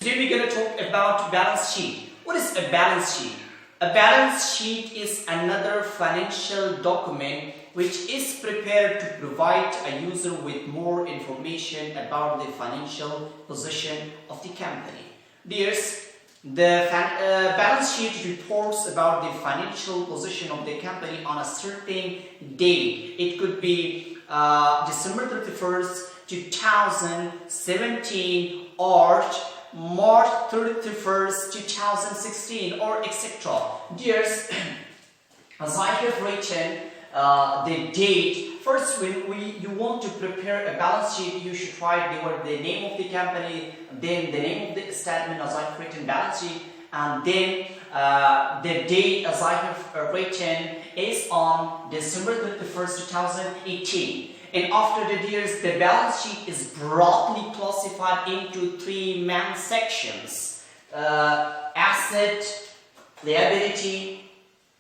Today we're going to talk about balance sheet. What is a balance sheet? A balance sheet is another financial document which is prepared to provide a user with more information about the financial position of the company. The balance sheet reports about the financial position of the company on a certain date. It could be December 31st, 2017 or March 31st, 2016 or etc. Dears, as I have written the date, first when you want to prepare a balance sheet, you should write the name of the company, then the name of the statement as I've written balance sheet, and then the date as I have written is on December 31st, 2018. And after the years, the balance sheet is broadly classified into three main sections: asset, liability,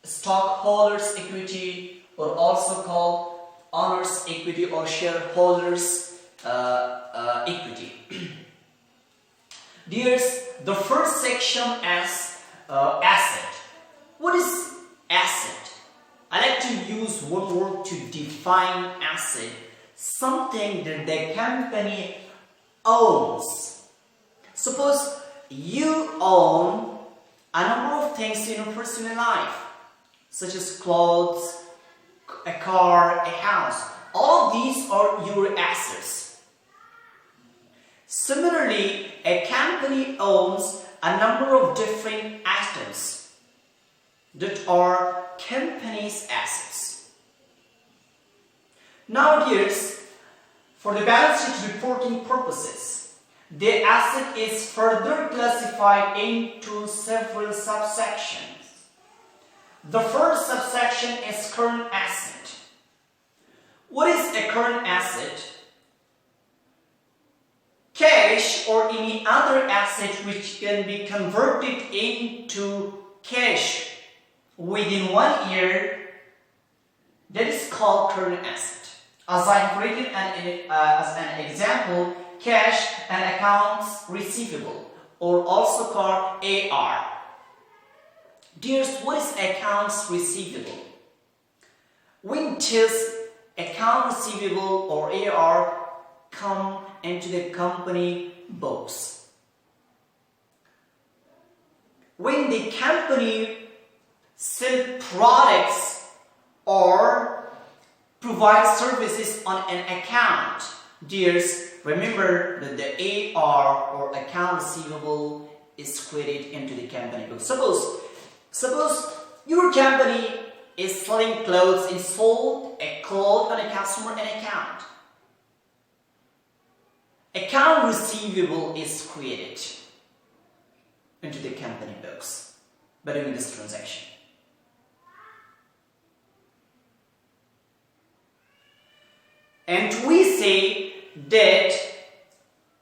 stockholders' equity, or also called owners' equity or shareholders' equity. There's the first section as asset. What is asset? I like to use one word to define asset: something that the company owns. Suppose you own a number of things in your personal life, such as clothes, a car, a house. All of these are your assets. Similarly, a company owns a number of different items that are company's assets. Now, dears, for the balance sheet reporting purposes, the asset is further classified into several subsections. The first subsection is current asset. What is a current asset? Cash or any other asset which can be converted into cash within 1 year, that is called current asset. As I have written as an example, cash and accounts receivable, or also called AR. Dears, what is accounts receivable? When this account receivable or AR come into the company books, when the company sell products or provide services on an account, dears, remember that the AR or account receivable is credited into the company book. Suppose your company is selling clothes and sold a cloth on a customer an account. Account receivable is created into the company books by doing this transaction. And we say that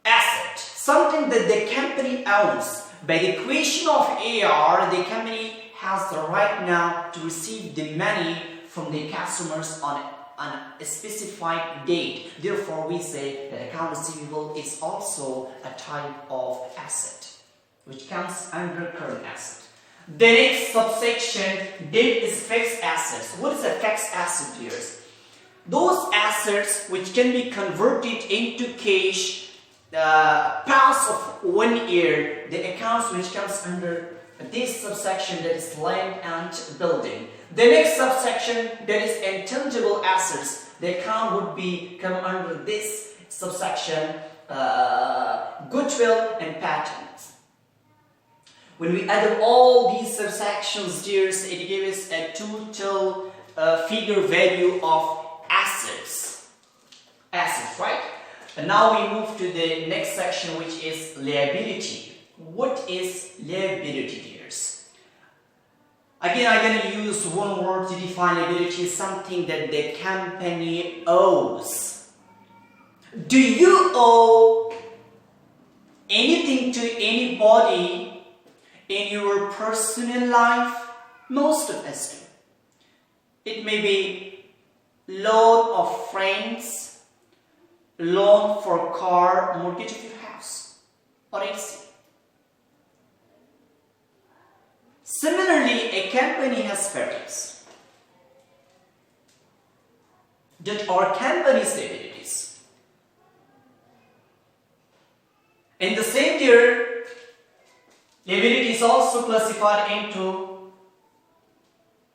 asset, something that the company owns. By the creation of AR, the company has the right now to receive the money from the customers on a specified date. Therefore, we say that account receivable is also a type of asset, which comes under current asset. The next subsection, debt, is fixed assets. What is a fixed asset, dears? Those assets which can be converted into cash past of 1 year, the accounts which comes under this subsection, that is land and building. The next subsection, that is intangible assets. The account would be come under this subsection, goodwill and patents. When we add up all these subsections, dears, it gives a total figure value of assets, right? And now we move to the next section, which is liability. What is liability, dears? Again, I'm going to use one word to define liability: something that the company owes. Do you owe anything to anybody in your personal life? Most of us do. It may be loan of friends, loan for car, mortgage of your house, or anything. a company has patents that are company's liabilities. In the same year, liability is also classified into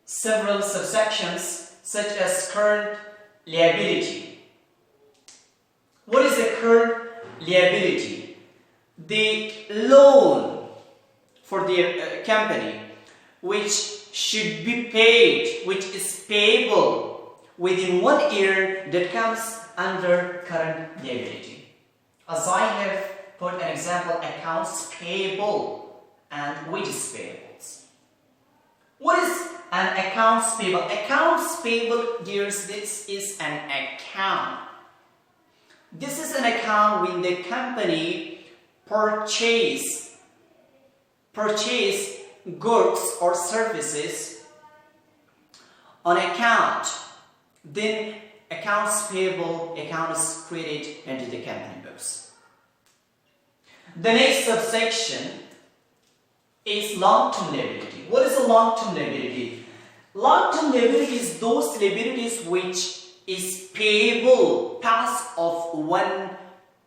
several subsections such as current liability. What is a current liability? The loan for the company which should be paid, which is payable within 1 year, that comes under current liability. As I have put an example, accounts payable and wages payables. What is an accounts payable? Accounts payable, dears, this is an account. This is an account when the company purchase goods or services on account. Then accounts payable account is created into the company books. The next subsection is long-term liability. What is a long-term liability? Long-term liability is those liabilities which is payable past of 1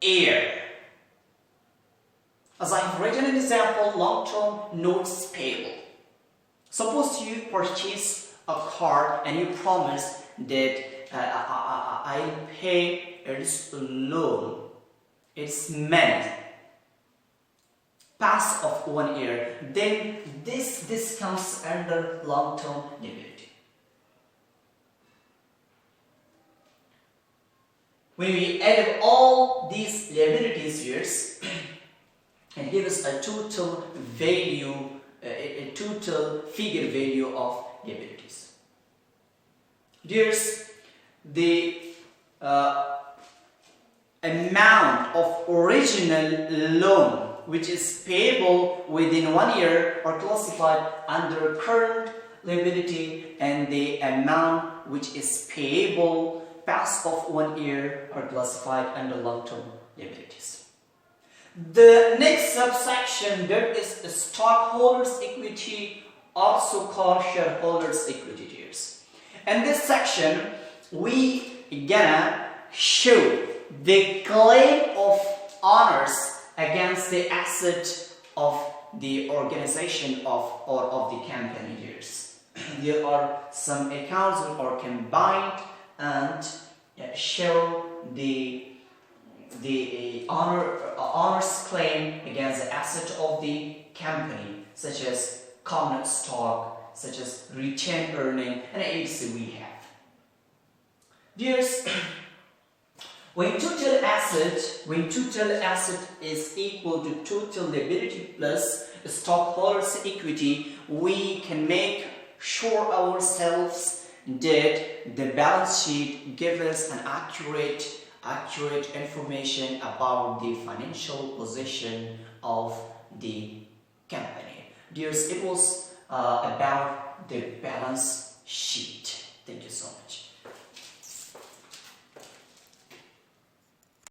year. As I have written an example, long-term notes payable. Suppose you purchase a car and you promise that I'll pay its loan, its money, past of 1 year. Then this comes under long-term liability. When we add all these liabilities years, it gives us a total value, a total figure value of liabilities. There's the amount of original loan which is payable within 1 year are classified under current liability, and the amount which is payable past of 1 year are classified under long-term liabilities. The next subsection, there is the stockholders' equity, also called shareholders' equity, dears. In this section, we gonna show the claim of owners against the asset of the organization of the company, dears. There are some accounts that are combined and show the owner's claim against the asset of the company, such as common stock, such as retained earning, and etc. we have. Dears, when total asset is equal to total liability plus stockholders' equity, we can make sure ourselves that the balance sheet gives us an accurate information about the financial position of the company. Dears, it was about the balance sheet. Thank you so much.